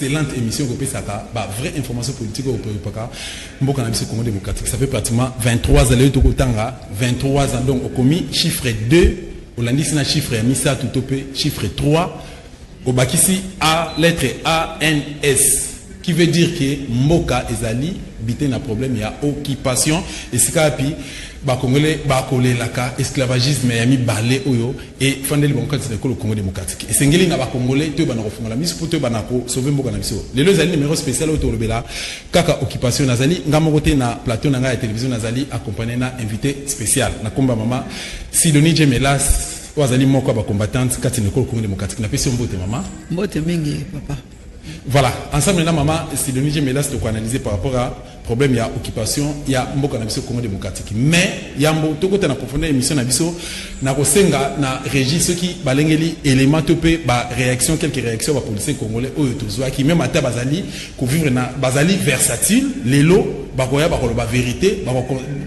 excellente émission que Pesaka, vraie information politique au Paka, Mboka na biso Congo démocratique. Ça fait pratiquement 23 ans, 23 ans, donc au commis, chiffre 2, au lundi, c'est un chiffre Misa Tutopé, chiffre 3, au Bakisi A, lettre A, N, S. Qui veut dire que Mboka ezali bité na problème il y a occupation et c'est kapi ba congolais ba kolé laka esclavagisme ya mi balé oyo et fandeli bonka c'est le Congo démocratique et sengeli na ba congolais to ba na kofungola miso poto ba na ko sauver Mboka na biso les deux numéro spécial auto lobela kaka occupation nazali ngamo côté na plateau na nga ya télévision nazali accompagné na invité spécial na komba mama Sidonie Djemelas wazali moko ba combattante kati na Congo démocratique na pesi mbote mama mbote mingi papa. Voilà, ensemble, maman, Sidonie Djemelas, tu analyser par rapport à problème, il y a occupation, il y a Mboka na biso Congo démocratique. Mais, il y a tout côté na profondeur émission na biso, na kosenga, na régie, ceux qui, balengeli, éléments, topé, réaction, quelques réactions, policiers congolais, qui même à ta bazali, qu'on vivre na bazali versatile, les lots, bakoya bakoloba vérité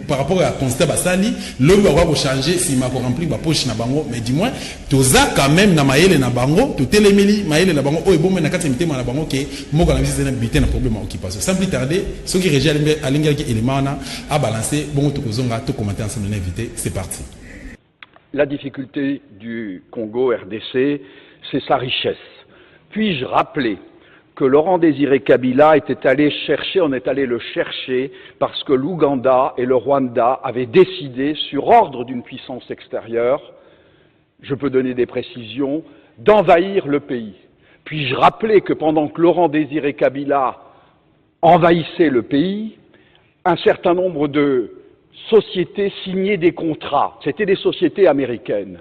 par rapport à constat basali l'homme va changer si ma rempli ba poche na bango mais dis-moi toza quand même na maele na bango to telemeli maele na bango oyo bombe na kati mitema na bango ke moko na visite na bité na problème occupation sans plus tarder ce qui régit alinga ki élément na a balancer bongo to kozonga to commenter ensemble l'invité c'est parti. La difficulté du Congo RDC c'est sa richesse. Puis-je rappeler que Laurent Désiré Kabila on est allé le chercher parce que l'Ouganda et le Rwanda avaient décidé, sur ordre d'une puissance extérieure, je peux donner des précisions, d'envahir le pays. Puis-je rappeler que pendant que Laurent Désiré Kabila envahissait le pays, un certain nombre de sociétés signaient des contrats, c'était des sociétés américaines.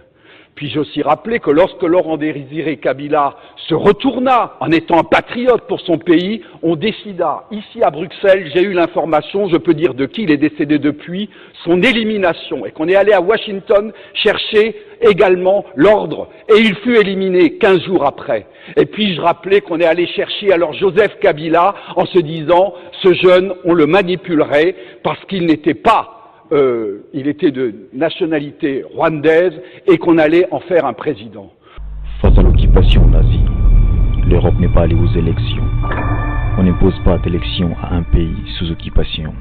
Puis-je aussi rappeler que lorsque Laurent Désiré Kabila se retourna en étant un patriote pour son pays, on décida, ici à Bruxelles, j'ai eu l'information, je peux dire de qui il est décédé depuis, son élimination, et qu'on est allé à Washington chercher également l'ordre, et il fut éliminé 15 jours après. Et puis-je rappeler qu'on est allé chercher alors Joseph Kabila en se disant, ce jeune, on le manipulerait parce qu'il n'était pas il était de nationalité rwandaise et qu'on allait en faire un président. Face à l'occupation nazie, l'Europe n'est pas allée aux élections. On n'impose pas d'élection à un pays sous occupation.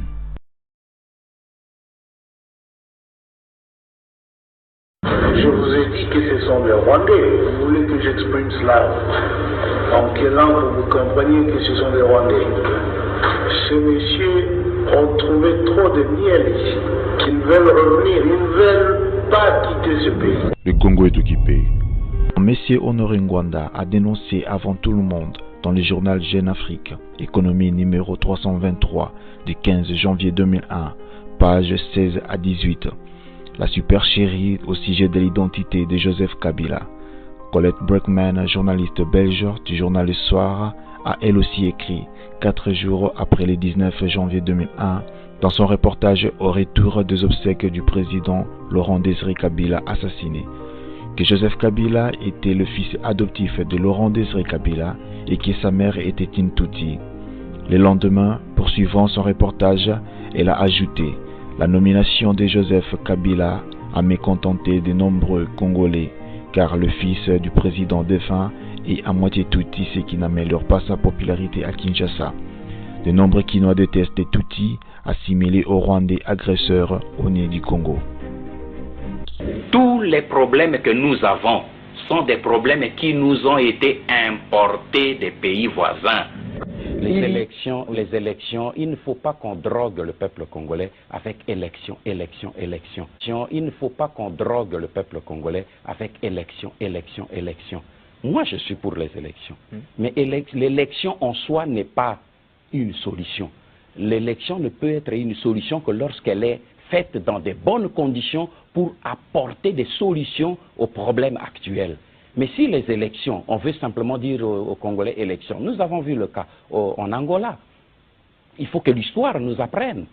Je vous ai dit que ce sont les Rwandais. Vous voulez que j'exprime cela en quelle langue pour vous compreniez que ce sont les Rwandais? Ces messieurs ont trouvé trop de miel ici, qu'ils veulent revenir, ils ne veulent pas quitter ce pays. Le Congo est occupé. Monsieur Honoré Ngwanda a dénoncé avant tout le monde dans le journal Jeune Afrique, économie numéro 323 du 15 janvier 2001, page 16 à 18, la supercherie au sujet de l'identité de Joseph Kabila. Colette Breckman, journaliste belge du journal Le Soir, a elle aussi écrit 4 jours après le 19 janvier 2001 dans son reportage au retour des obsèques du président Laurent Désiré Kabila assassiné, que Joseph Kabila était le fils adoptif de Laurent Désiré Kabila et que sa mère était une Tutsi. Le lendemain, poursuivant son reportage, elle a ajouté « La nomination de Joseph Kabila a mécontenté de nombreux Congolais, car le fils du président défunt est à moitié Tutsi, ce qui n'améliore pas sa popularité à Kinshasa. De nombreux Kinois détestent les Tutsis, assimilés aux Rwandais agresseurs au nez du Congo. » Tous les problèmes que nous avons sont des problèmes qui nous ont été importés des pays voisins. Les élections, il ne faut pas qu'on drogue le peuple congolais avec élection. Il ne faut pas qu'on drogue le peuple congolais avec élection. Moi, je suis pour les élections. Mais l'élection en soi n'est pas une solution. L'élection ne peut être une solution que lorsqu'elle est faite dans de bonnes conditions pour apporter des solutions aux problèmes actuels. Mais si les élections, on veut simplement dire aux Congolais élections, nous avons vu le cas en Angola. Il faut que l'histoire nous apprenne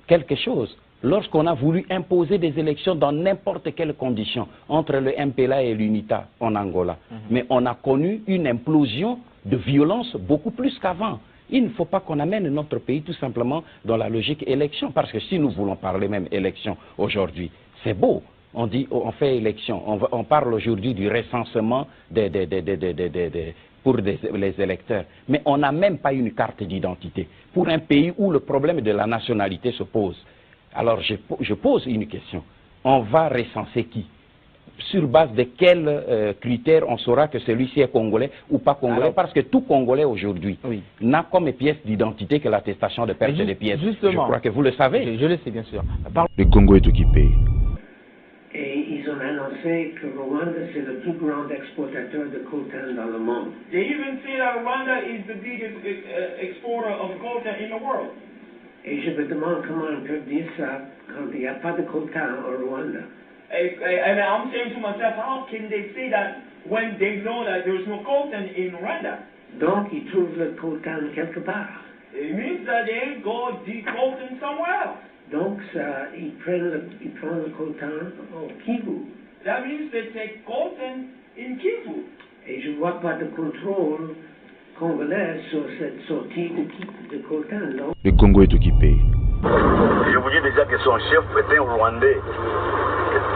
quelque chose. Lorsqu'on a voulu imposer des élections dans n'importe quelle condition entre le MPLA et l'UNITA en Angola, mais on a connu une implosion de violence beaucoup plus qu'avant. Il ne faut pas qu'on amène notre pays tout simplement dans la logique élection, parce que si nous voulons parler même élection aujourd'hui, c'est beau. On dit, on fait élection, on parle aujourd'hui du recensement pour les électeurs. Mais on n'a même pas une carte d'identité pour un pays où le problème de la nationalité se pose. Alors je pose une question. On va recenser qui? Sur base de quels critères on saura que celui-ci est congolais ou pas congolais? Alors, parce que tout Congolais aujourd'hui n'a comme pièce d'identité que l'attestation de perte des pièces. Justement, je crois que vous le savez. Je le sais bien sûr. Le Congo est occupé. Et ils ont annoncé que Rwanda c'est le plus grand exportateur de coltan dans le monde. They even say that Rwanda is the biggest exporter of coltan in the world. Et je me demande comment on peut dire ça quand il n'y a pas de coltan au Rwanda. And I'm saying to myself, how can they say that when they know that there's no coltan in Rwanda? Donc ils trouvent le coltan quelque part. It means that they go dig coltan somewhere else. Donc ça, ils prennent le coltan au Kivu. That means they take coltan in Kivu. Et je ne vois pas de contrôle congolais sur cette sortie de coltan, non? Le Congo est occupé. Je vous dis déjà que son chef était un Rwandais.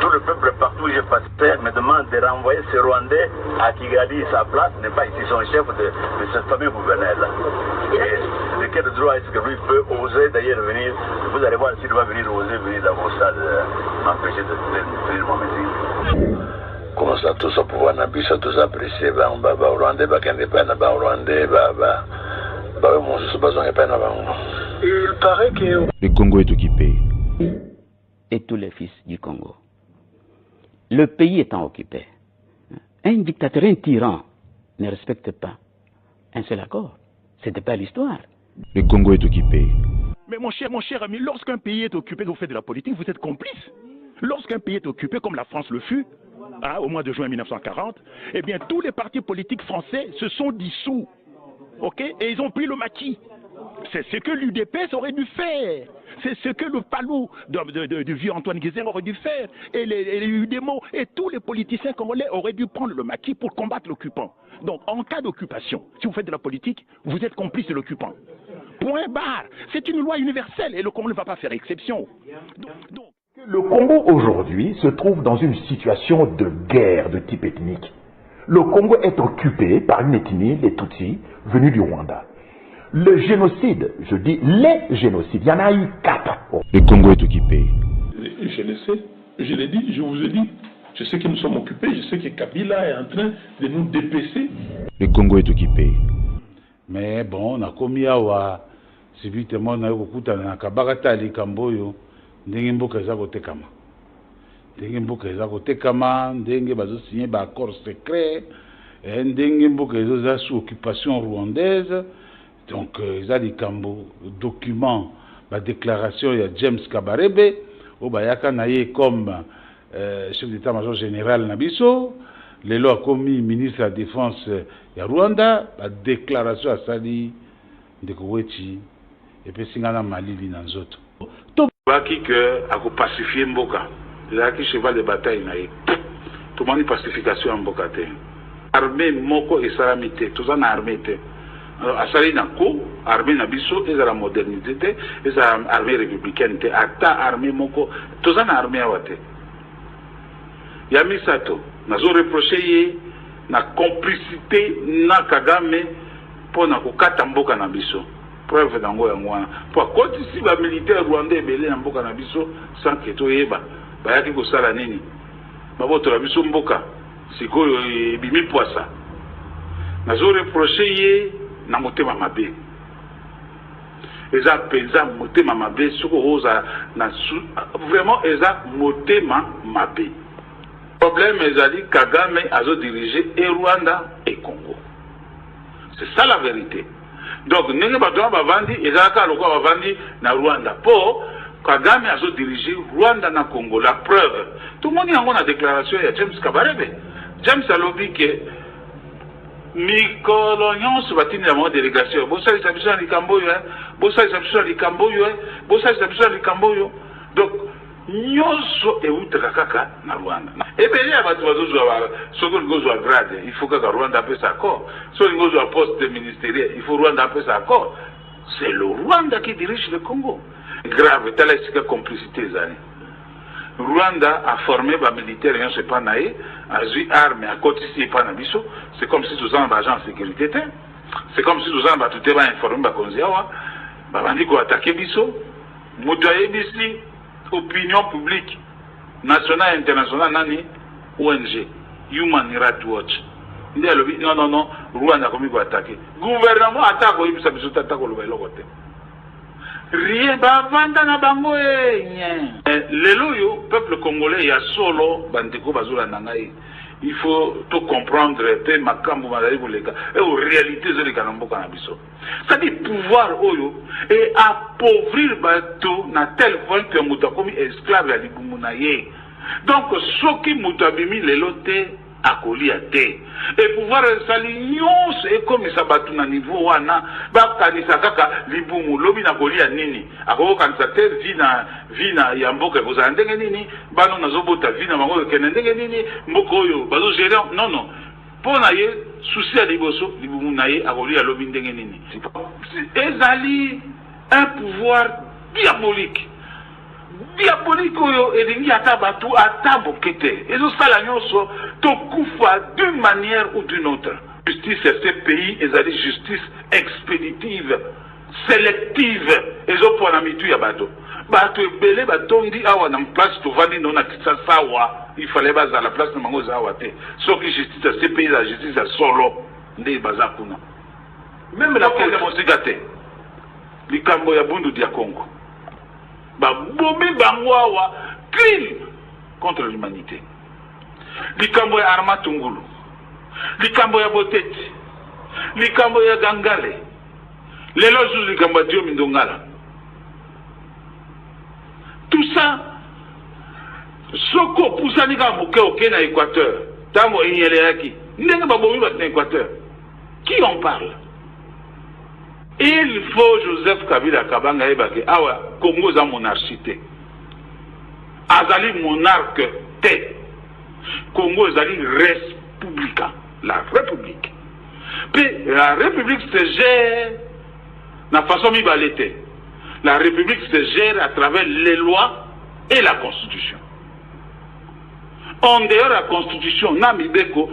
Tout le peuple partout où je passais me demande de renvoyer ce Rwandais à Kigali. Sa place n'est pas ici, son chef de cette famille gouvernelle. Et de quel droit est-ce que lui peut oser d'ailleurs venir? Vous allez voir s'il va venir oser venir dans vos stades, m'empêcher de venir mon métier. Comment ça, tout ça pouvoir n'abusser, tout ça apprécier, Rwandais, Kende Pena, Rwandais, il paraît que le Congo est occupé. Et tous les fils du Congo. Le pays étant occupé, un dictateur, un tyran ne respecte pas un seul accord. C'était pas l'histoire. Le Congo est occupé. Mais mon cher ami, lorsqu'un pays est occupé, vous faites de la politique, vous êtes complice. Lorsqu'un pays est occupé, comme la France le fut, au mois de juin 1940, eh bien tous les partis politiques français se sont dissous. Okay? Et ils ont pris le maquis. C'est ce que l'UDPS aurait dû faire. C'est ce que le Palou du vieux Antoine Guézin aurait dû faire. Et les UDEMO et tous les politiciens congolais auraient dû prendre le maquis pour combattre l'occupant. Donc, en cas d'occupation, si vous faites de la politique, vous êtes complice de l'occupant. Point barre. C'est une loi universelle et le Congo ne va pas faire exception. Le Congo aujourd'hui se trouve dans une situation de guerre de type ethnique. Le Congo est occupé par une ethnie, les Tutsis, venus du Rwanda. Le génocide, je dis les génocides, il y en a eu 4. Le Congo est occupé. Je le sais, je l'ai dit, je vous ai dit. Je sais que nous sommes occupés, je sais que Kabila est en train de nous dépecer. Le Congo est occupé. Mais bon, on a commis à subitement on a beaucoup de kabagata likamboyo ndenge mboka eza kotekama. Ndenge mboka eza kotekama, ndenge bazo signer ba accord secret, ndenge mboka eza sous occupation rwandaise. Donc, il y a des documents, la déclaration, il y a James Kabarebe, comme chef d'état-major général Nabiso, les lois commis ministre de la Défense de Rwanda, la déclaration à Sali de Koueti, et puis Singana Mali Linanzoto. Tout que à pacifier Mboka, là qui cheval de bataille naïe, tout le monde pacification en Mboka. Armée Moko et Salamité, tout ça n'a armée. Alors, asali na ko armée na biso et la modernité et la armée républicaine te ata armée moko toza na armée awate ya misato nazo reprocher na complicité na Kagame pour na kokata mboka na biso preuve dango yango wana pour kotisi ba militaire rwandais belé na mboka na biso sans que toyeba bayaki kosala nini baboto la biso mboka sikoyo bimi poisa nazo reprocher na motema mabe eza penza motema mabe soko oza na vraiment eza motema mabe problème ezali Kagame azo diriger et Rwanda et Congo, c'est ça la vérité. Donc ndenge bato bavandi ezalaka lokwa bavandi na Rwanda po Kagame azo diriger Rwanda na Congo. La preuve tout le monde yango na déclaration ya James Kabarebe. James alobi ke mikolo nyonso batini na délégation bosalisa biso na likambo oyo bosalisa biso na likambo oyo bosalisa biso na likambo oyo. Donc nyonso eutaka kaka na Rwanda ebele ya bato bazozwa soko ngozwa grade il faut kaka Rwanda apesa accord, soko ngozwa poste ministériel il faut Rwanda apesa accord. C'est le Rwanda qui dirige le Congo. Grave tala esika complicité ezali Rwanda a formé les militaires, rien c'est pas naïf, a eu armes à côté si pas nabiso. C'est comme si tous les agents de sécurité étaient. C'est comme si tous les agents étaient informés par Konziawa. Bandi ko attaquer biso. Moutaye bisi opinion publique nationale et internationale nani ONG Human Rights Watch. Non, Rwanda comme il attaquer. Gouvernement attaque au bisa biso attaque au lokote. Rien bavanda na bango lelo yo peuple congolais ya solo bandeko bazula nangai. Il faut tout comprendre pe makambo mazali koleka et en réalité zeli kanamboka na biso. C'est-à-dire pouvoir oyo et appauvrir bato na tel point que muta komi esclave ya libumu na ye. Donc soki muta bimi lelo te akolia te. Et pouvoir sali nyonso et comme ça batu na niveau wana ba kanisa kaka libumu lobi na kolia nini akoko kanisa te vina ya mboka kozala ndenge nini bano nazobota vina bango kene ndenge nini mboko oyo bazo gérer non pona ye souci ya liboso libumu na ye akolia lobi ndenge nini ezali un pouvoir diabolique oyo elingi ata batu ata bokete ezosala nyonso tokufa d'une manière ou d'une autre. Justice ya ce pays ezali justice expéditive sélective ezopona mitu ya bato ebele batondi awa na place tovandi no na Kinshasa awa il fallait baza la place na mango za awa te soki justice ya ce pays la justice ya solo nde baza kuna même la kele mosika te likambo ya bundu dia Congo bomi bango awa crime contre l'humanité. Likambo ya Arma Tungulu, likambo ya Boteti, likambo ya Gangale, lelo zu likambo ya Dio Mindongala. Tout ça, soko pusani ka moke oke na Équateur, tango inyele yaki, ndenge babomi bat na Équateur. Qui en parle? Il faut Joseph Kabila Kabanga ebake awa Congo za monarchité. Azali monarque te. Congo azali républicain, la république. Puis la république se gère na façon mibalete. La république se gère à travers les lois et la constitution. En dehors de la constitution, na mibeko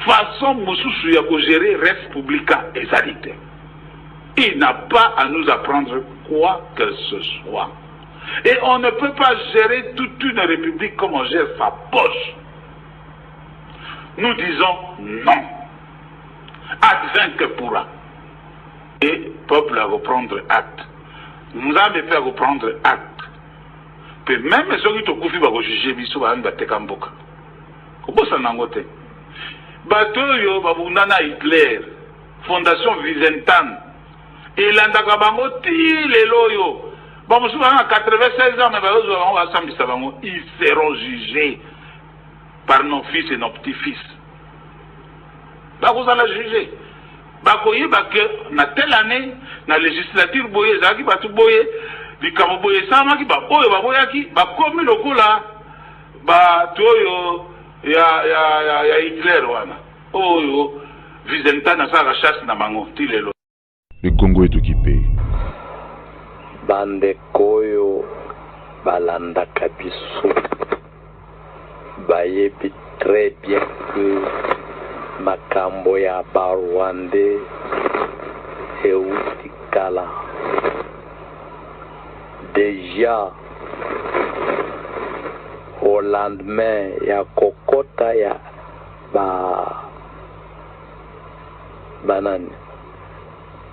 façon mosusu ya ko gérer républicain et sanitaire. Il n'a pas à nous apprendre quoi que ce soit. Et on ne peut pas gérer toute une république comme on gère sa poche. Nous disons non. Advint que pourra. Et le peuple à reprendre acte. Nous avons fait reprendre acte. Puis même ceux qui ont confié à juger, ils sont en train de Kamboka. Comment ça n'a pas été? Bateau, Babunana Hitler, Fondation Vicentan. Et l'andaka bango ti lelo yo. Bon, nous sommes à 96 ans, mais ils seront jugés par nos fils et nos petits-fils. Vous allez juger. Que na telle année, na législature boye, zaki batu boye, di kamo boye sama ki ba oyo ba boya ki ba komi lokola ba toyo ya Hitler wana. Oyo Vicentan na sa chasse na bango ti lelo. Le Congo est occupé. Bande koyo balanda kabiso bayebi très bien que makambo ya Barwande euti kala déjà au lendemain ya kokota ya banani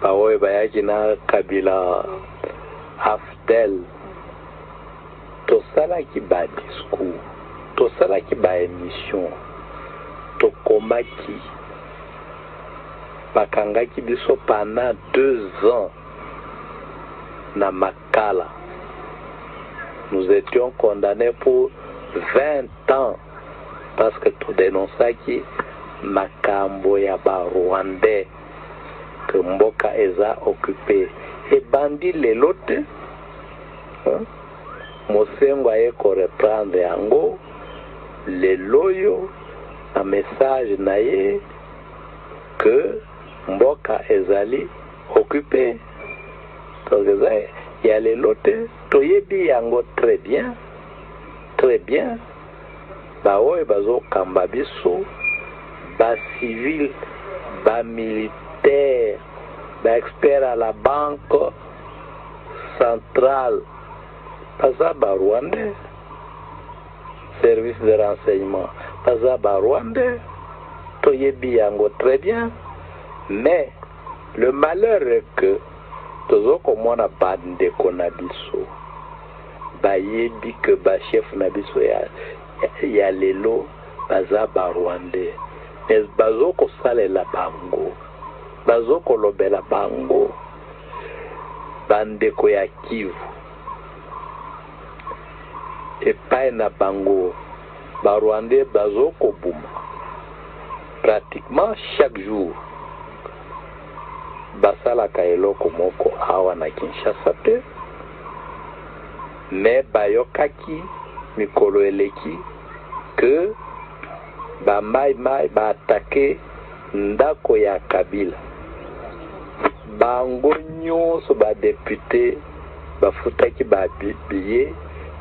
baoye bayaki na Kabila Afdel tosalaki ba discours tosalaki ba émission tokomaki bakangaki biso pendant 2 ans na Makala. Nous étions condamnés pour 20 ans parce que tout dénonçaki makambo ya ba Rwandais que mboka eza occupé et bandi lelo te mosengo aye ko reprendre yango lelo yo un message na ye que mboka ezali occupé. Donc il y a lelo te toyebi yango très bien très bien baoyo bazokamba biso bacivil bamilitaire baexpert à la banque centrale baza barwandais service de renseignement baza barwandais toyebi yango très bien, mais le malheur est que tozokomona bandeko na biso bayebi que bachef na biso ya lelo baza barwandais, mais bazokosalela bango bazokolobela bango bandeko ya Kivu epai na bango barwandais bazokobuma pratiquement chaque jour basalaka eloko moko awa na Kinshasa te, mais bayokaki mikolo eleki que bamai baatake ndako ya Kabila, bango nyonso badepute bafutaki babiye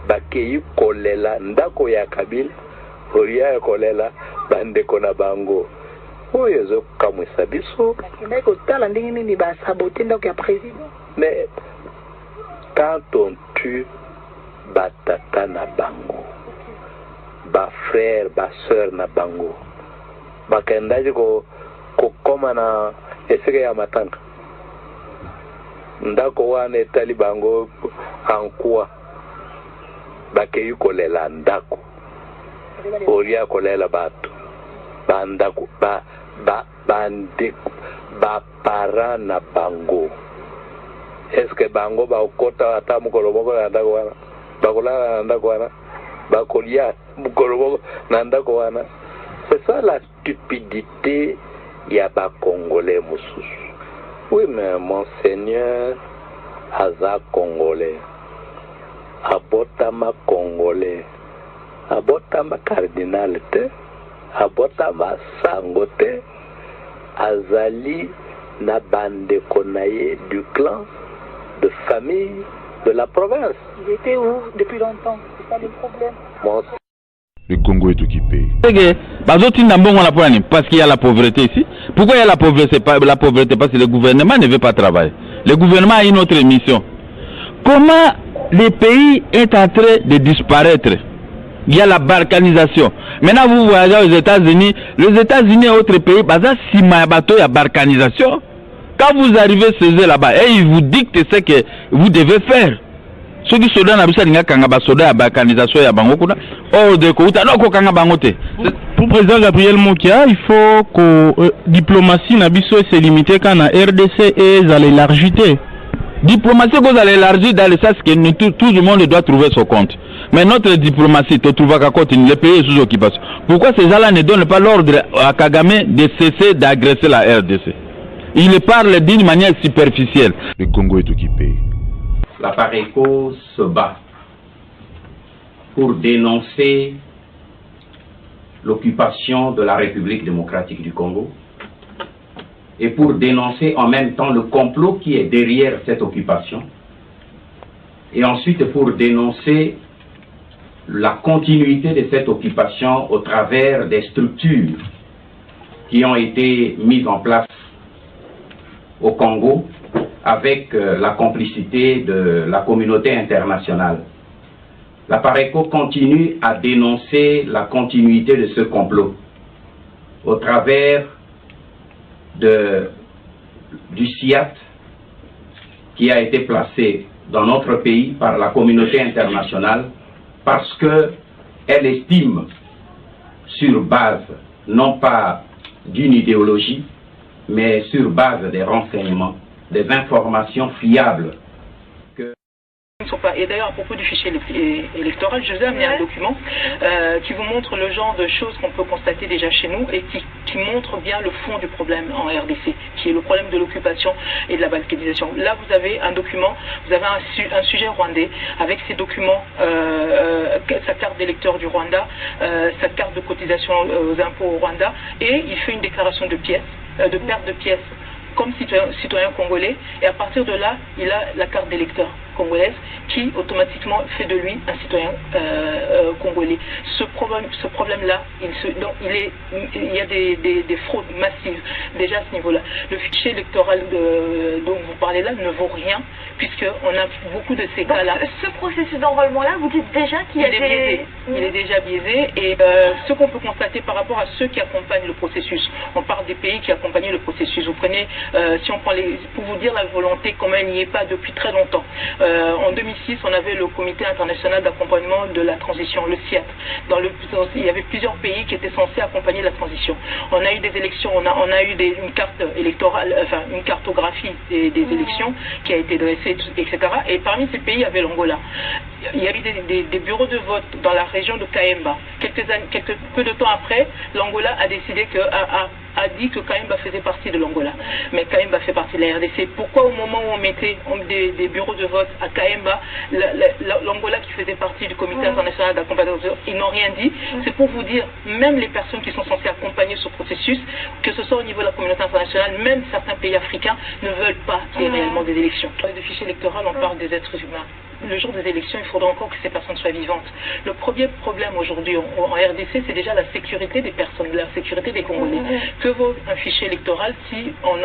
bakei kolela ndako ya Kabila oria kolela bandeko na bango oyo ezokamwisa biso kotala ndenge nini basabote ndako ya président. Mais quand on tue batata na bango bafrère basœur na bango bakendaji kokoma na esika ya matanga ndako wana etali bango ankua bakei kolela ndako oria kolela bato bandako bandeko bapara na bango. Est-ce que bango bakota ata mukolo moko na ndako wana bakolala na ndako wana bakolia mukolo moko na ndako wana? C'est ça la stupidité ya ba Congolais mosusu. Oui, mais monseigneur aza Congolais, abotama Congolais, abotama cardinal te, abotama sango te, azali na bandeko na ye du clan, de famille, de la province. Il était où depuis longtemps? C'est ça le problème. Le Congo est occupé. Parce qu'il y a la pauvreté ici. Pourquoi il y a la pauvreté? Parce que le gouvernement ne veut pas travailler. Le gouvernement a une autre mission. Comment le pays est en train de disparaître? Il y a la balkanisation. Maintenant vous voyagez aux États-Unis. Les États-Unis et autres pays, si il y a balkanisation. Quand vous arrivez chez eux là-bas, et ils vous dictent ce que vous devez faire. Ceux qui sont dans la balkanisation, pour président Gabriel Mokia, il faut que la diplomatie se limite quand la RDC et l'élargité. Diplomatie qu'on a élargi dans le sens que tout le monde doit trouver son compte. Mais notre diplomatie, tu trouves qu'à côté, les pays sous occupation. Pourquoi ces gens-là ne donnent pas l'ordre à Kagame de cesser d'agresser la RDC? Il parle d'une manière superficielle. Le Congo est occupé. La Pareco se bat pour dénoncer l'occupation de la République démocratique du Congo et pour dénoncer en même temps le complot qui est derrière cette occupation, et ensuite pour dénoncer la continuité de cette occupation au travers des structures qui ont été mises en place au Congo avec la complicité de la communauté internationale. La Pareco continue à dénoncer la continuité de ce complot au travers du SIAT qui a été placé dans notre pays par la communauté internationale parce qu'elle estime, sur base non pas d'une idéologie, mais sur base des renseignements, des informations fiables. Et d'ailleurs, à propos du fichier électoral, je vous ai amené un document qui vous montre le genre de choses qu'on peut constater déjà chez nous et qui montre bien le fond du problème en RDC, qui est le problème de l'occupation et de la balkanisation. Là, vous avez un document, vous avez un sujet rwandais avec ses documents, sa carte d'électeur du Rwanda, sa carte de cotisation aux impôts au Rwanda, et il fait une déclaration de pièces, de perte de pièces comme citoyen congolais, et à partir de là, il a la carte d'électeur. congolaise qui automatiquement fait de lui un citoyen congolais. Ce problème-là, il y a des fraudes massives déjà à ce niveau-là. Le fichier électoral dont vous parlez là ne vaut rien puisqu'on a beaucoup de ces cas-là. Ce processus d'enrôlement-là, vous dites déjà qu'il y a des... Il est déjà biaisé et ce qu'on peut constater par rapport à ceux qui accompagnent le processus, on parle des pays qui accompagnent le processus. Vous prenez, si on prend pour vous dire la volonté, comment elle n'y est pas depuis très longtemps. En 2006, on avait le Comité international d'accompagnement de la transition, le CIAT. Il y avait plusieurs pays qui étaient censés accompagner la transition. On a eu des élections, on a eu une carte électorale, enfin une cartographie des élections qui a été dressée, etc. Et parmi ces pays, il y avait l'Angola. Il y a eu des bureaux de vote dans la région de Kaemba. Peu de temps après, l'Angola a décidé a dit que Kaemba faisait partie de l'Angola. Mais Kaemba fait partie de la RDC. Pourquoi au moment où on mettait des bureaux de vote à Kaemba, l'Angola qui faisait partie du Comité international d'accompagnement, ils n'ont rien dit? C'est pour vous dire, même les personnes qui sont censées accompagner ce processus, que ce soit au niveau de la communauté internationale, même certains pays africains ne veulent pas qu'il y ait réellement des élections. Dans le fichier électoral, on parle des êtres humains. Le jour des élections, il faudra encore que ces personnes soient vivantes. Le premier problème aujourd'hui en RDC, c'est déjà la sécurité des personnes, la sécurité des Congolais. Que vaut un fichier électoral si on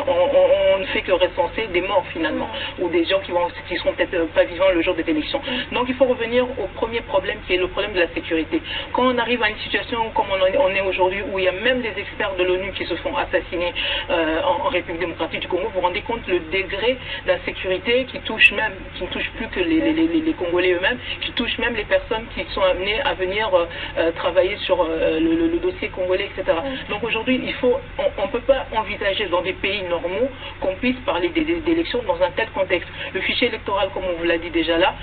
ne fait que recenser des morts finalement, ou des gens qui seront peut-être pas vivants le jour des élections. Donc il faut revenir au premier problème qui est le problème de la sécurité. Quand on arrive à une situation comme on est aujourd'hui, où il y a même des experts de l'ONU qui se font assassiner en République démocratique du Congo, vous vous rendez compte le degré d'insécurité qui ne touche plus que les Congolais eux-mêmes, qui touche même les personnes qui sont amenées à venir travailler sur le dossier congolais, etc. Donc aujourd'hui, on ne peut pas envisager dans des pays normaux qu'on puisse parler d'élections dans un tel contexte. Le fichier électoral, comme on vous l'a dit déjà là,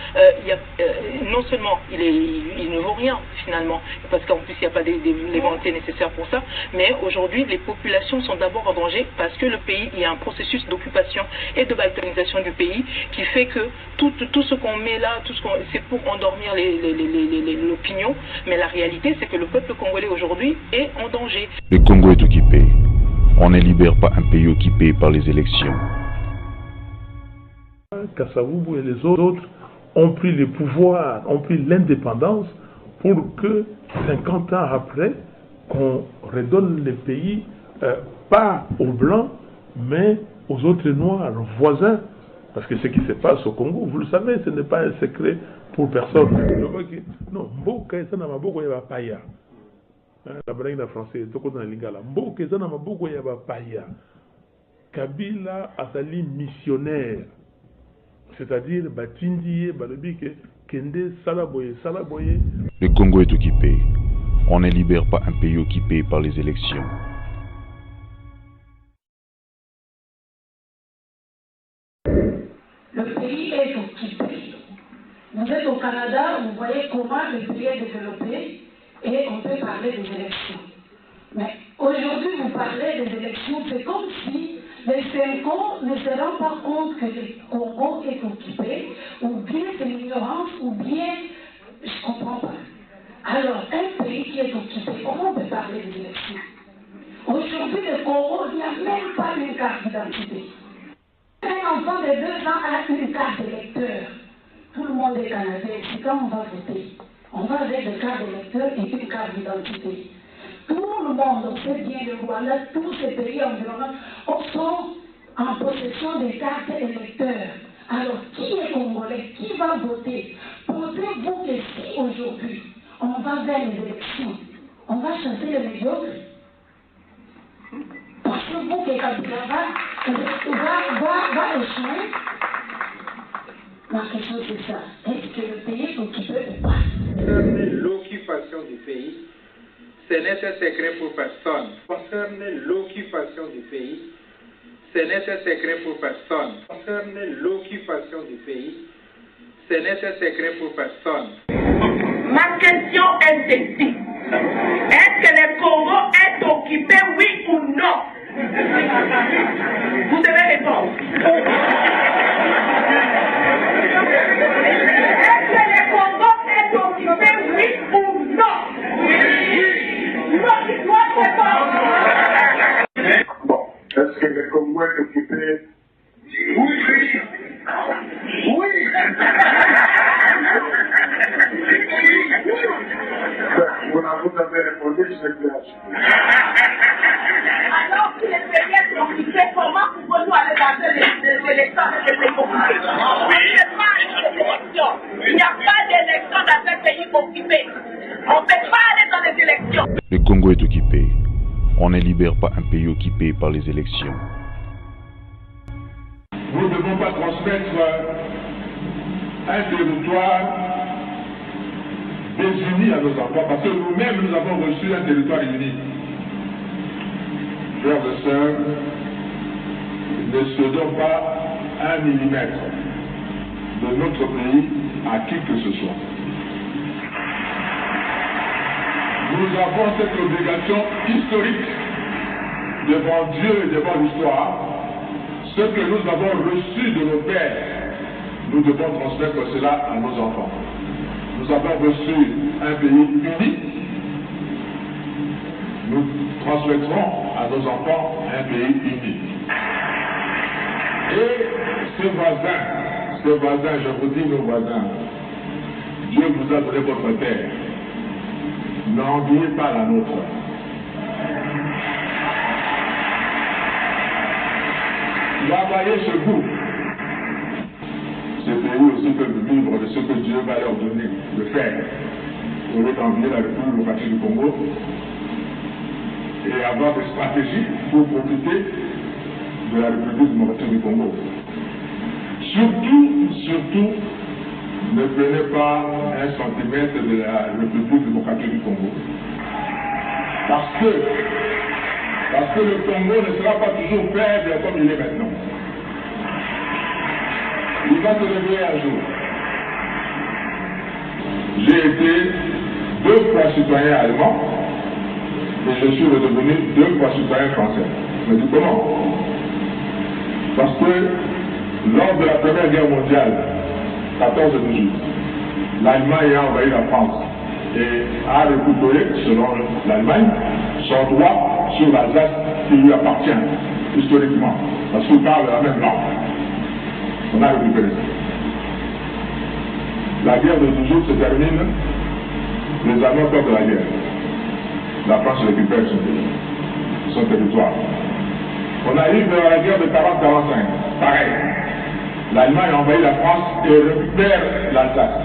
non seulement il ne vaut rien finalement, parce qu'en plus il n'y a pas les volontés nécessaires pour ça, mais aujourd'hui les populations sont d'abord en danger parce que le pays, il y a un processus d'occupation et de balkanisation du pays qui fait que tout ce qu'on met là, c'est pour endormir l'opinion, mais la réalité c'est que le peuple congolais aujourd'hui est en danger. Le Congo est occupé. On ne libère pas un pays occupé par les élections. Kasavubu et les autres ont pris le pouvoir, ont pris l'indépendance pour que 50 ans après, qu'on redonne le pays, pas aux Blancs, mais aux autres Noirs voisins. Parce que ce qui se passe au Congo, vous le savez, ce n'est pas un secret pour personne. Non, Mboka est un maboko ya paya. La blague en français, tout dans la lingala. Mboka est un maboko ya paya. Kabila asali missionnaire. C'est-à-dire, Batindie, Balobike, Kende, Salaboye. Le Congo est occupé. On ne libère pas un pays occupé par les élections. Le pays est occupé. Vous êtes au Canada, vous voyez comment le pays est développé et on peut parler des élections. Mais aujourd'hui, vous parlez des élections, c'est comme si les Cinco ne se rendent pas compte que le Congo est occupé, ou bien c'est l'ignorance, ou bien je ne comprends pas. Alors, un pays qui est occupé, comment on peut parler des élections? Aujourd'hui, le Congo, il n'y a même pas une carte d'identité. Un enfant de 2 ans a une carte d'électeur. Tout le monde est canadien. C'est quand on va voter. On va avec des cartes d'électeur et une carte d'identité. Tout le monde, on sait bien le Rwanda, tous ces pays environnants sont en possession des cartes électeurs. Alors, qui est congolais? Qui va voter? Pensez-vous que si aujourd'hui, on va vers les élections, on va chasser les médiocres? Pensez-vous que Kabila va échouer? Ma question c'est ça. Est-ce que le pays est occupé ou pas? L'occupation du pays, ce n'est un secret pour personne. Concerne l'occupation du pays, ce n'est un secret pour personne. Concerne l'occupation du pays, ce n'est un secret pour personne. Ma question est celle-ci. Est-ce que le Congo est occupé, oui ou non? Vous devez répondre. Est-ce que le Congo est occupé, oui ou non? Non, il doit répondre. Bon, est-ce que le Congo est occupé? Oui. Oui. Alors que les pays sont occupés, comment pouvons-nous aller dans les élections avec les pays occupés? Il n'y a pas d'élection dans ces pays occupés. On ne peut pas aller dans les élections. Le Congo est occupé. On ne libère pas un pays occupé par les élections. Nous ne devons pas transmettre un territoire désuni à nos enfants, parce que nous-mêmes, nous avons reçu un territoire uni. Frères et sœurs, ne cédons pas 1 millimètre de notre pays à qui que ce soit. Nous avons cette obligation historique devant Dieu et devant l'histoire. Ce que nous avons reçu de nos pères, nous devons transmettre cela à nos enfants. Nous avons reçu un pays uni. Nous transmettrons à nos enfants un pays uni. Et ces voisins, je vous dis nos voisins, Dieu vous a donné votre terre. N'enviez pas la nôtre. Travaillez chez vous. Ces pays aussi peuvent vivre de ce que Dieu va leur donner de faire. Au lieu d'envier la République démocratique du Congo et avoir des stratégies pour profiter de la République démocratique du Congo. Surtout, ne prenez pas un centimètre de la République démocratique du Congo. Parce que le Congo ne sera pas toujours faible comme il est maintenant. Il va se réveiller un jour. J'ai été 2 fois citoyen allemand et je suis redevenu 2 fois citoyen français. Mais du comment? Parce que lors de la Première Guerre mondiale, 14-18, l'Allemagne a envahi la France et a récupéré, selon l'Allemagne, son droit sur l'Alsace qui lui appartient historiquement, parce qu'il parle la même langue. On a récupéré ça. La guerre de 18 se termine, les Allemands perdent la guerre. La France récupère son territoire. On arrive à la guerre de 40-45, pareil. L'Allemagne a envahi la France et récupère l'Alsace.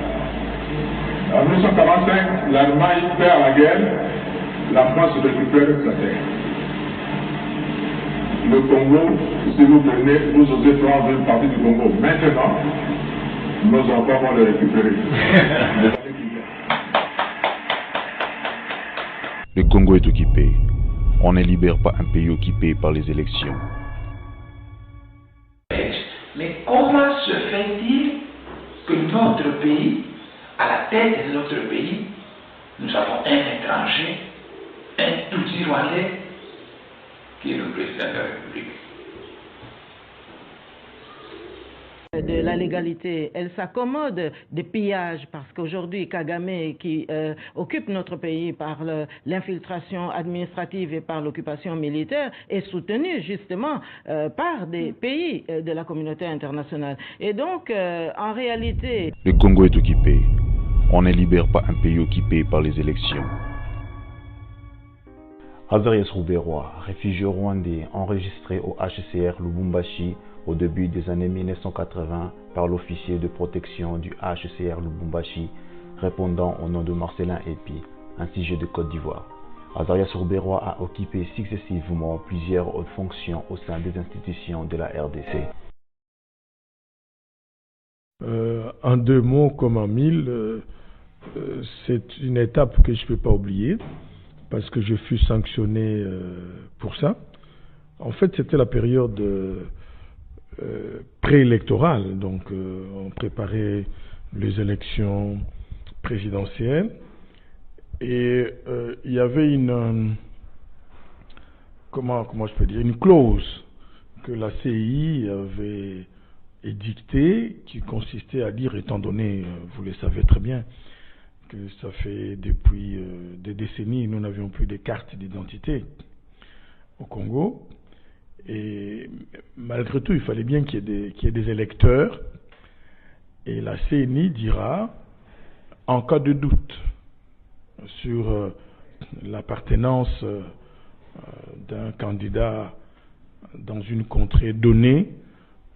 En 1945, l'Allemagne perd la guerre, la France récupère sa terre. Le Congo, si vous venez, vous osez prendre une partie du Congo. Maintenant, nos enfants vont le récupérer. Le Congo est occupé. On ne libère pas un pays occupé par les élections. Mais comment se fait-il que notre pays, à la tête de notre pays, nous avons un étranger, un Tutsi rwandais, qui est le président de la République? De la légalité, elle s'accommode des pillages parce qu'aujourd'hui Kagame qui occupe notre pays par l'infiltration administrative et par l'occupation militaire est soutenu justement par des pays de la communauté internationale. Et donc en réalité... Le Congo est occupé. On ne libère pas un pays occupé par les élections. Azarias Rouberois, réfugié rwandais enregistré au HCR Lubumbashi au début des années 1980 par l'officier de protection du HCR Lubumbashi, répondant au nom de Marcelin Epi, un sujet de Côte d'Ivoire. Azarias Rouberois a occupé successivement plusieurs hautes fonctions au sein des institutions de la RDC. En 2 mots comme en 1000, c'est une étape que je ne peux pas oublier parce que je fus sanctionné pour ça. En fait, c'était la période préélectorale, donc on préparait les élections présidentielles et il y avait une comment je peux dire, une clause que la CI avait édictée qui consistait à dire, étant donné, vous le savez très bien, que ça fait depuis des décennies, nous n'avions plus de cartes d'identité au Congo. Et malgré tout, il fallait bien qu'il y ait des électeurs. Et la CNI dira, en cas de doute sur l'appartenance d'un candidat dans une contrée donnée,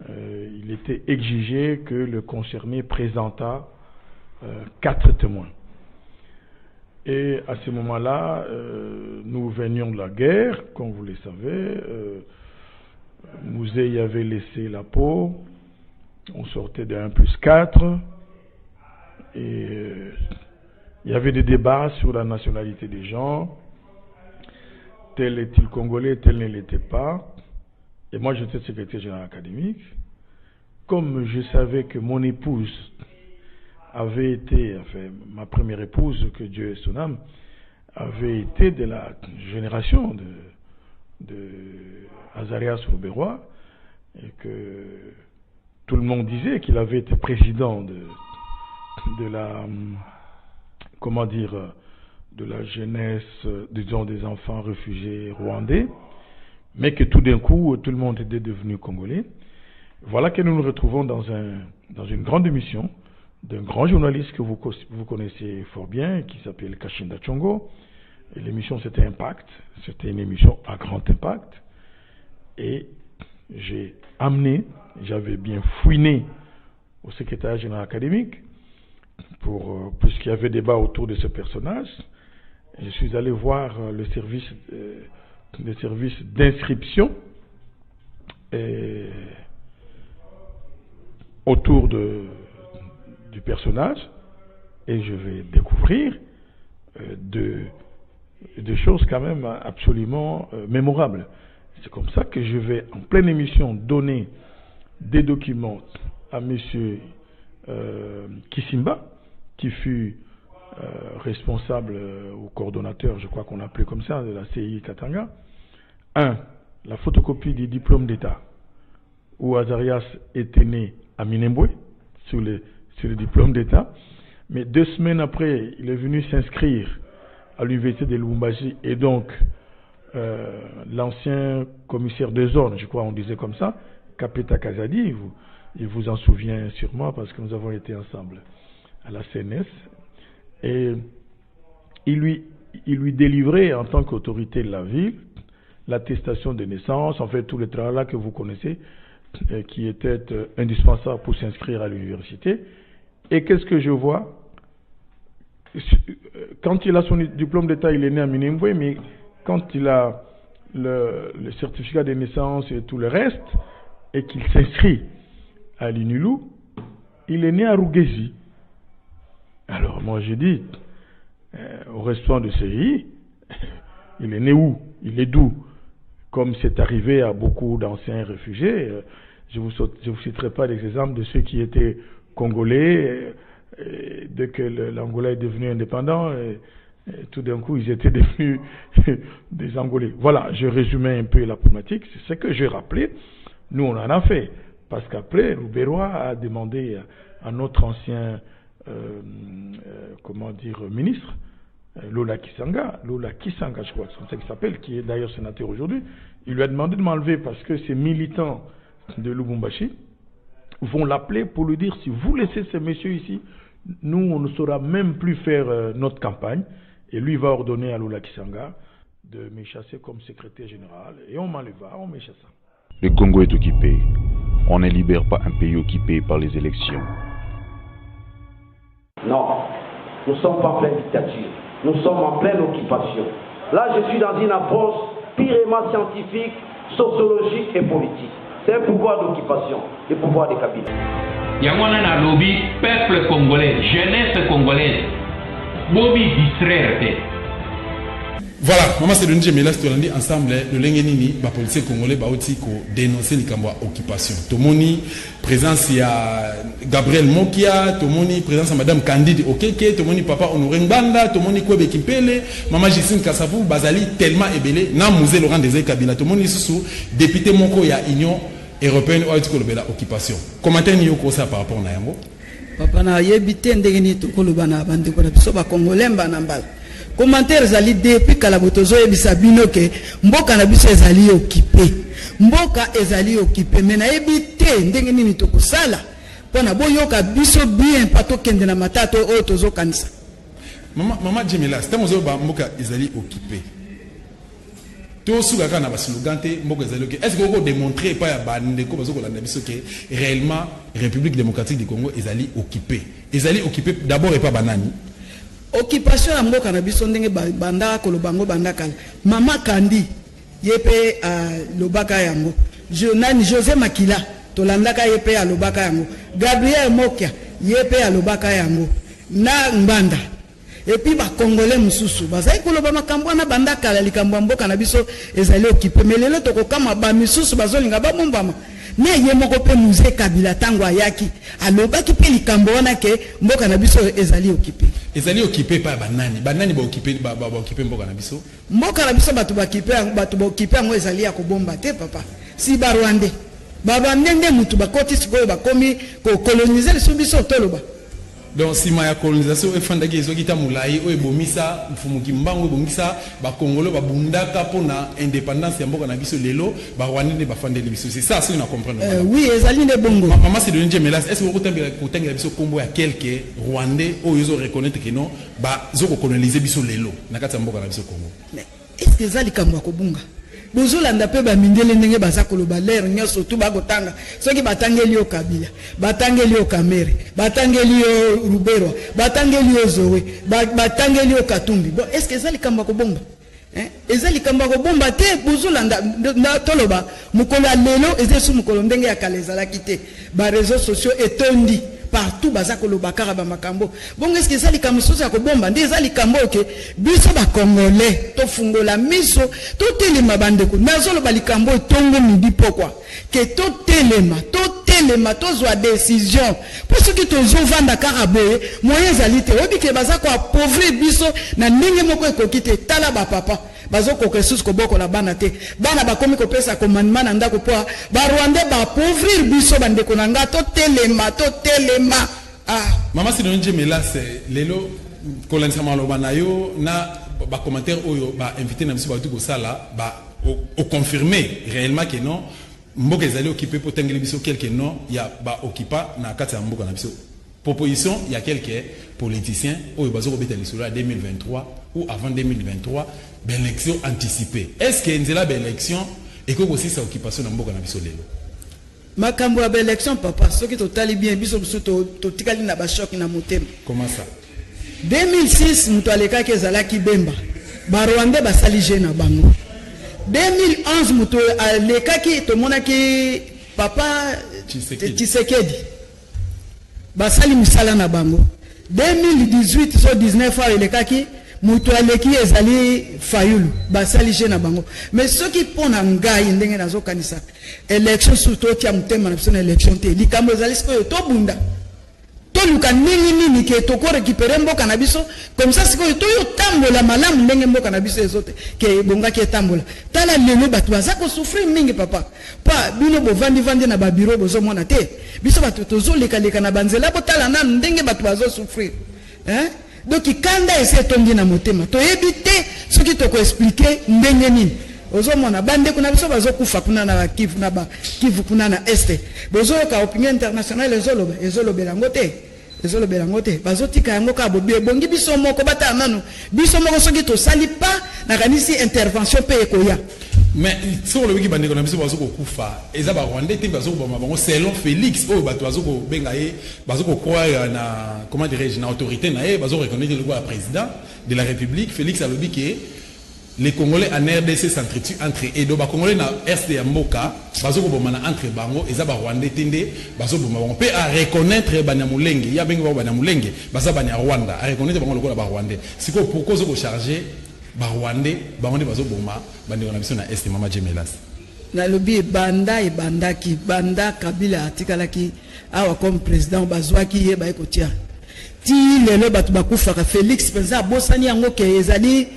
il était exigé que le concerné présentât 4 témoins. Et à ce moment-là, nous venions de la guerre, comme vous le savez. Mouzé y avait laissé la peau. On sortait de 1+4. Et il y avait des débats sur la nationalité des gens. Tel est-il congolais, tel ne l'était pas. Et moi, j'étais secrétaire général académique. Comme je savais que mon épouse avait été, enfin, ma première épouse, que Dieu ait son âme, avait été de la génération de Azarias Rouberois, et que tout le monde disait qu'il avait été président de la, comment dire, de la jeunesse, disons, des enfants réfugiés rwandais, mais que tout d'un coup, tout le monde était devenu congolais. Voilà que nous nous retrouvons dans une grande émission d'un grand journaliste que vous connaissez fort bien, qui s'appelle Kashinda Tchongo. Et l'émission, c'était Impact. C'était une émission à grand impact. Et j'avais bien fouiné au secrétariat général académique, puisqu'il y avait débat autour de ce personnage. Je suis allé voir le service d'inscription autour du personnage, et je vais découvrir des choses quand même absolument mémorables. C'est comme ça que je vais, en pleine émission, donner des documents à monsieur Kisimba, qui fut responsable ou coordonnateur, je crois qu'on l'appelait comme ça, de la CI Katanga. La photocopie du diplôme d'État, où Azarias était né à Minembwe, sur le diplôme d'État. Mais 2 semaines après, il est venu s'inscrire à l'université de Lubumbashi, et donc l'ancien commissaire de zone, je crois on disait comme ça, Kapeta Kazadi, il vous en souvient sûrement parce que nous avons été ensemble à la CNS, et il lui délivrait en tant qu'autorité de la ville l'attestation de naissance, en fait tout le travail là que vous connaissez, qui était indispensable pour s'inscrire à l'université. Et qu'est-ce que je vois? Quand il a son diplôme d'État, il est né à Minembwe, mais quand il a le certificat de naissance et tout le reste, et qu'il s'inscrit à l'UNILU, il est né à Rugezi. Alors moi j'ai dit, au restaurant de CI, il est né où? Il est d'où? Comme c'est arrivé à beaucoup d'anciens réfugiés, je vous citerai pas des exemples de ceux qui étaient congolais, dès que l'Angola est devenu indépendant, tout d'un coup ils étaient devenus des Angolais. Voilà, je résumais un peu la problématique, c'est ce que j'ai rappelé. Nous on en a fait, parce qu'après Rouberois a demandé à notre ancien ministre, Lola Kisanga, je crois, c'est comme ça qu'il s'appelle, qui est d'ailleurs sénateur aujourd'hui, il lui a demandé de m'enlever parce que ces militants de Lubumbashi vont l'appeler pour lui dire: si vous laissez ces messieurs ici, nous on ne saura même plus faire notre campagne, et lui va ordonner à Lola Kisanga de me chasser comme secrétaire général, et on m'enleva, on me chassa. Le Congo est occupé. On ne libère pas un pays occupé par les élections. Non, nous ne sommes pas en pleine dictature. Nous sommes en pleine occupation. Là, je suis dans une approche purement scientifique, sociologique et politique. C'est un pouvoir d'occupation, le pouvoir des Kabila. Yangwana na lobby, peuple congolais, jeunesse congolaise, Bobi distraire. Voilà, maman c'est Denis Gemelas Tolandi ensemble le lengenini ba policier congolais ba oti ko dénoncer likambo occupation. Tomoni présence ya Gabriel Mokia, tomoni présence ya madame Candide Okeke, tomoni papa Honoré Ngbanda, tomoni Kwebe Kimpele, maman Justine Kasavu bazali tellement ébélé na Mouzé Laurent Désiré Kabila, tomoni susu député moko ya Union européenne oti ko lobela occupation. Commentaire ni yoko ça par rapport na yango? Papa na yebité ndengeni to ko lobana bande ko biso ba congolais mbana mbala. Commentaire zali depuis kalabotozo ebisa bino ke mboka na biso ezali occupé, mboka ezali occupé, mais na ebité ndenge nini to kosala pona boyoka biso bien pato kende na matato o tozo kanisa. Maman Djemela, c'est un mboka ezali occupé. Tout ce que na slogan mboka ezali occupé. Est-ce que vous démontrer pas ya bandeko bazo kolanda biso que réellement République démocratique du Congo ezali occupé. Ezali occupé d'abord et pas banani. Occupation ya mboka na biso ndenge banda kolobango banda kala. Mama Kandi yepe lobaka yango. José Makila tolandaka yepe ya lobaka yango. Gabriel Mokia yepe ya lobaka yango. Na Mbanda. Et puis ba Congolais mususu bazai koloba makambo na banda kala likambo mboka na biso ezali occupé mais lelo toko kama ba misusu bazolinga ba bombama ne ye moko pe musée Kabila tango ayaki alobaki pe likambo wana ke mboka na biso ezali occupé pa banani ba occupé mboka na biso batu ba occupé ngo ezali ya kobomba te papa si ba Rwandais baba ndenge mutu bakoti sikoyo bakomi ko coloniser biso toloba. Donc si ma colonisation est fondée sur kita mulai o ebomisa mfumuki mbango ebomisa ba Congolais ba bundaka pona indépendance ya mboka na biso lelo ba Rwandais ne ba fandeli biso c'est ça on a comprendre. Oui ezali ne bongo. Maman c'est de Djemela est-ce que vous kotanga biso kombo ya quelques Rwandais o yozo reconnaître que non ba zo ko coloniser biso lelo na kati ya mboka na biso Congo. Mais est-ce que ezali kamwa ko bunga? Bozolanda pe ba mindele ndenge baza koloba lere nyoso tu bagotanga soki batangeli yo Kabila batangeli yo Kamere batangeli yo Rubero batangeli yo Zoe batangeli yo Katumbi bon est-ce que ezali kamba ko bomba ezali kamba ko bomba te bozolanda na toloba mukolo lelo ezesu mukolo ndenge ya kalezala kite ba réseaux sociaux etondi partout baza koloba kara ba makambo bon est-ce que ezali kamba sosa ko bomba ndé ezali kamba ke biso ba Congolais to fungola miso to telema bandeko nazolo ba likambo tongo midi pokwa ke to telema to zwa décision pour ce qui to zo vanda karaboye moyen ezali te obi ke baza ko appauvrir biso na ndenge moko ekokite tala ba papa bazo ko kesus ko boko la bana te bana ba komi ko pesa commandement na ndako poa ba Rwandais ba appauvrir biso bandeko na nga to telema Maman c'est de Djemela c'est lelo kolansama lo banayo na ba commentaire oyo ba invité na biso ba tuko sala ba au confirmer réellement que non mboka ezali occupé pour tengeli biso quelque non ya ba occupa na kati ya mboka na biso proposition il y a quelques politiciens oyo bazo ko beta lisolo 2023 ou avant 2023 élection anticipée est-ce que nzela ba élection et que aussi sa occupation na mboka na biso lelo makambo ya élection papa soki totali bien biso to tikali na ba choc na motema. Comment ça 2006 muto alekaki ezalaki Bemba ba Rwandais basali jeune na bango 2011 muto alekaki tomonaki papa Tshisekedi basali musala na bango 2018 so 19 ans alekaki muto aleki ezali Fayulu basali jeune na bango mais soki pona ngai ndenge nazo kanisa élection surtout tia mutema na biso na élection te likambo ezali sikoyo to bunda to luka nini ke to ko récupérer mboka na biso comme ça sikoyo to yo tambola malamu ndenge mboka na biso ezote ke bonga ke tambola tala lelo batu baza ko souffrir mingi papa pa bino bo vandi na ba bureau bozo mona te biso batu tozo leka na banzela botala na ndenge batu bazo souffrir donc kanda ese tondi na motema to ebite soki to ko expliquer ndenge nini ozomona bande kuna biso bazokufa kuna na Kivu na ba Kivu kuna na este bozo ka opinion internationale ezolobela ngote bazotika yango ka bobe bongi biso moko bata nanu biso moko soki to sali pa na kanisi intervention pe ekoya mais sur le wiki bande kuna biso bazokufa eza ba Rwandais te bazokubama bango selon Félix oyo bato bazoko benga ye bazoko croire na comment dirais-je na autorité na ye bazoko reconnaître le président de la République Félix alobi ke les Congolais en RDC s'entretuent entre eux. Et donc, les Congolais dans Est et Mboka, ils ont entre Bango, ils ont Rwanda, on peut reconnaître Banamulenge, il y a bien Banamulenge, ils ont Rwanda, à reconnaître Bango le Rwanda. C'est pourquoi ils ont chargé Rwandais, Bango, ils ont Boma, Bango, ils ont Est et Mama Djemelas. Na lobi banda e banda ki banda Kabila atikalaki awa comme président bazwaki ye ba ekotia ti lelo batu bakufaka Félix penza bosani yango ke ezali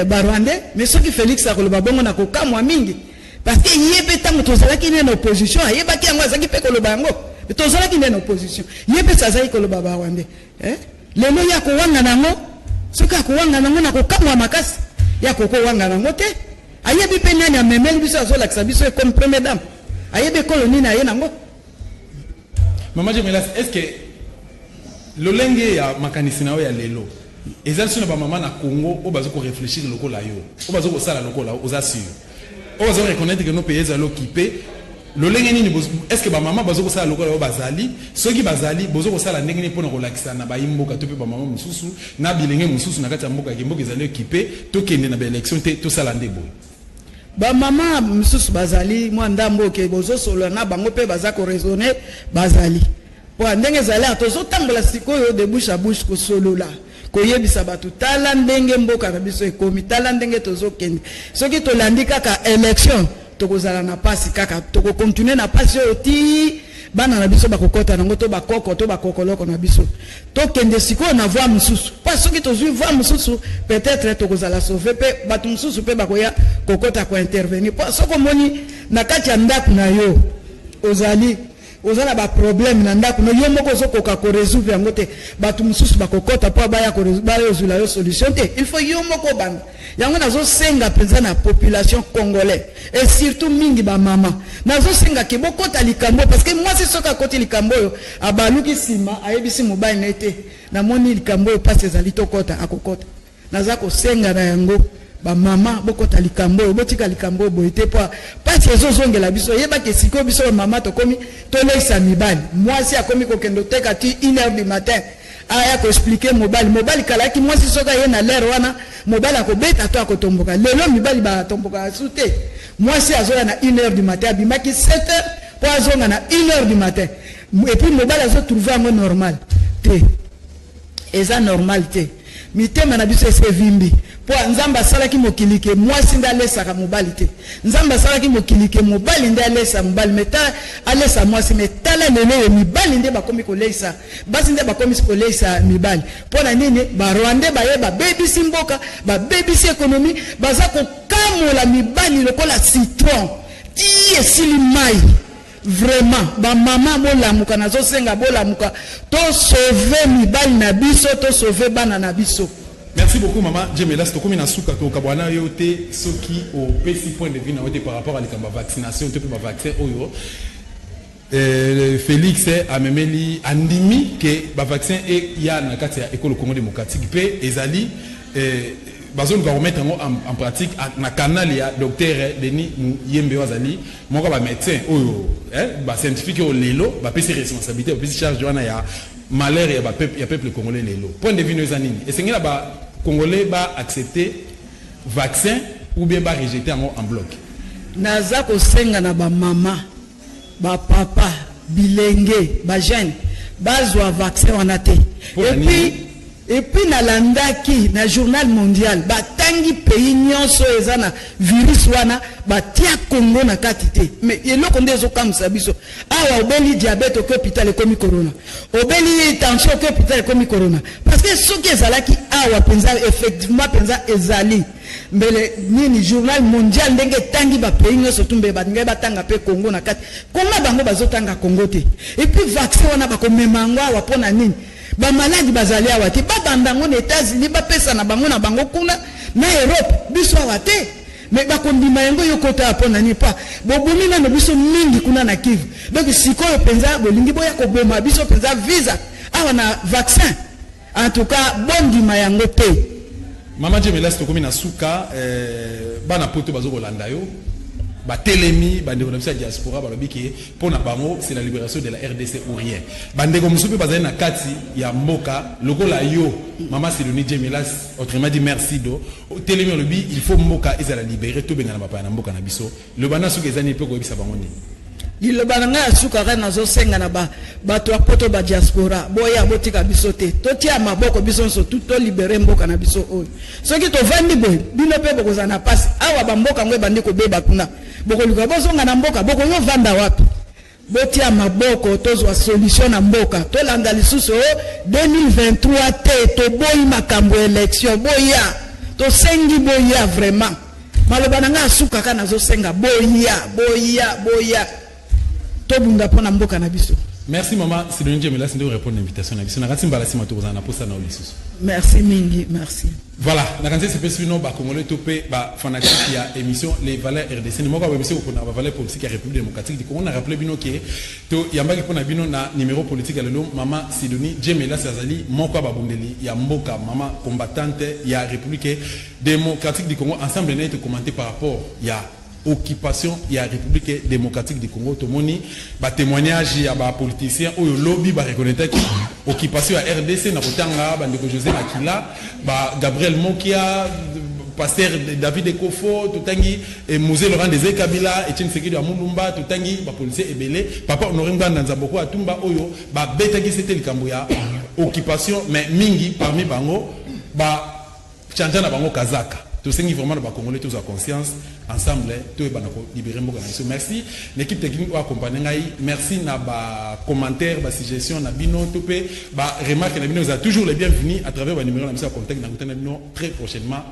Barwandais mais soki Félix akoloba bongo na kokamwa mingi parce que yebe tango tozalaki ne na opposition ayebaki yango azaki pe koloba yango tozalaki ne na opposition yebe sazaki koloba Barwandais lelo ya kowanga nango soki akowanga nango na kokamwa makasi ya kokowanga nango te ayebi pe nani amemeli biso azolakisa biso comme première dame ayebe koloni na ye nango. Maman Djemelas, est-ce que lolenge ya makanisi nawe ya lelo Et ça, c'est maman na Congo, on va réfléchir le local yo. On va dire ça la local là, aux assure. On va reconnaître que nos pays sont occupés. Le lengeni est-ce que maman va dire ça la local au bazali? Ceux qui bazali, bozo ça la lengeni pour nous relaxer na ba imboka to pe ba maman mususu, na bilenge mususu na kati ya mboka ki mboka ezali occupé, to kende na ba élection to ça la ndebo. Ba mama mususu bazali moi ndambo ke bozo solo na bango pe baza ko raisonner bazali. Po ndenge zali tozo tambola sikoyo de bouche à bouche ko solo la. Koyebisa batu tala ndenge mboka na biso ekomi tala ndenge tozokende soki tolandi kaka élection tokozala na pasi kaka toko continuer na pasi oti bana na biso bakokota nango to bakoko to bakokoloko na biso tokende siko na voix mususu pas soki tozui voix mususu peut-être tokozala sauver pe batu mususu pe bakoya kokota ko intervenir pas soko moni na kati ya ndako na yo ozala ba problème na ndako no yo moko zokoka ko résoudre yango te batu mususu bakokota po baya ko résoudre yo solution te il faut yo moko banda yango nazo senga penza na population congolaise et surtout mingi ba mama nazo senga ke bokota likambo parce que moi c'est soka koti likambo yo abaluki sima ayebisi mobile nete na moni likambo yo passe ezali to kota akokota naza ko senga na yango ba mama bokota likambo botika likambo boite po parce que zozongela biso yeba ke siko biso mama to komi to leisa mibali moi si akomi ko kendo teka ti 1h du matin aya ko expliquer mobile kala ki moi si soka ye na l'air wana mobile akobeta to akotomboka lelo mibali ba tomboka sute moi si azoya na 1h du matin abimaki 7h po azonga na 1h du matin et puis mobile azo trouver un normal te eza normal te mitema na biso ese vimbi po nzamba salaki mokilike mwasi nda lesaka mobali te nzamba salaki mokilike mobali nda lesa mobali meta alesa mwasi metala lelo mibali nde bakomi koleisa basi nde bakomi koleisa mibali po na nini ba Rwanda bayeba baby simboka ba baby si économie baza ko kamola mibali lokola citron ti esili mai vraiment ba mama bolamuka nazo senga bolamuka to sauver mibali na biso to sauver bana na biso. Merci beaucoup maman Djemela Stokomi na suka to kabwana yote soki au petit point de vue na wote par rapport à la vaccination te ba vaccin oyo Félix amemeli andimi que ba vaccin et ya na kati ya école Congo démocratique pe ezali bazon va remettre en pratique na canal ya docteur Denis Yembe Wazali moko ba médecin oyo ba scientifique o lelo ba pesi responsabilité ba pesi charge wana ya malheur ya ba peuple congolais lelo point de vue nous anini et c'est ba congolais ba accepter vaccin ou bien ba rejeter en bloc naza ko senga na ba mama ba papa bilenge ba jeune bazwa vaccin wana te et puis na landaki na journal mondial batangi pays nyonso ezana virus wana batia Congo na kati te mais eloko ndezo kamisa biso awa obeli diabète au hôpital ekomi corona obeli tension au hôpital ekomi corona parce que soki ezalaki awa penza effectivement penza ezali mbele nini journal mondial ndenge tangi ba pays nyonso tumbe batinga batanga pe Congo na kati koma bango bazotanga Congo te et puis vaccin wana bakomema ngwa wapona nini ba maladi bazali awati ba bandango na États-Unis ba pesa na bango kuna na Europe biso awate mais ba kondima yango yokota apona ni pa bobomi na biso mingi kuna na Kivu donc sikoyo penza bolingi boya ko boma biso penza visa awa na vaccin en tout cas bondima yango te mama Djemela Stokomi na suka bana poto bazoko landa yo Batelemi, bande de la diaspora, pour bango, c'est la libération de la RDC ou rien. Bande comme soupe bazali na kati ya mboka, logo la yo, maman c'est le Djemela, autrement dit merci do. Telemi le bi, il faut mboka ils la libérer tout benga na papa na mboka na biso. Le bana sou kezani pe ko bisa bango ni. Il le bananga sukara na zo senga na ba to poto ba diaspora, boya botika biso te. To tia maboko biso so tout to libérer mboka na biso oyo. Soki to vandi boy, bino pe boko za na passe. Awa ba mboka ngwe bande ko beba kuna. Boko luka bozonga na mboka boko yo vanda wapi botia maboko tozwa solution na mboka to landa lisusu 2023 te to boyi makambo élection boya to sengi boya vraiment maloba nanga suka kana zo senga boya to bunda pona mboka na biso Merci maman, c'est le mais là c'est de répondre à l'invitation. Merci Mingi, merci. Voilà, dans le c'est nous Congolais topé fanatique il y a émission les valeurs RDC. Nous avons émission pour la valeur politique à la République démocratique du Congo. On a rappelé bino que to yamba qui pona bino na numéro politique à l'eau maman Sidonie Djemela Sazali moko babundeli ya mboka maman combattante il y a République démocratique du Congo ensemble n'a été commenté par rapport il y a occupation il y a République démocratique du Congo to moni ba témoignage il y a ba politiciens ou lobby ba reconnaître occupation à RDC na kotanga ba ndeko José Makila ba Gabriel Mokia pasteur David Ekofo totangi et Mosé Laurent Désiré Kabila Etienne Sekedi Amulumba totangi ba policier ebele papa Honoré Nganza Boko Atumba oyo ba betaki c'était likambo ya occupation mais mingi parmi bango ba changana bango kazaka. Tous ceux qui vraiment Congolais tous à conscience ensemble tout libérer merci l'équipe technique qui accompagne merci na ba commentaire ba suggestion na bino topé ba remarque na bino vous êtes toujours les bienvenus à travers ba numéro na contact na très prochainement.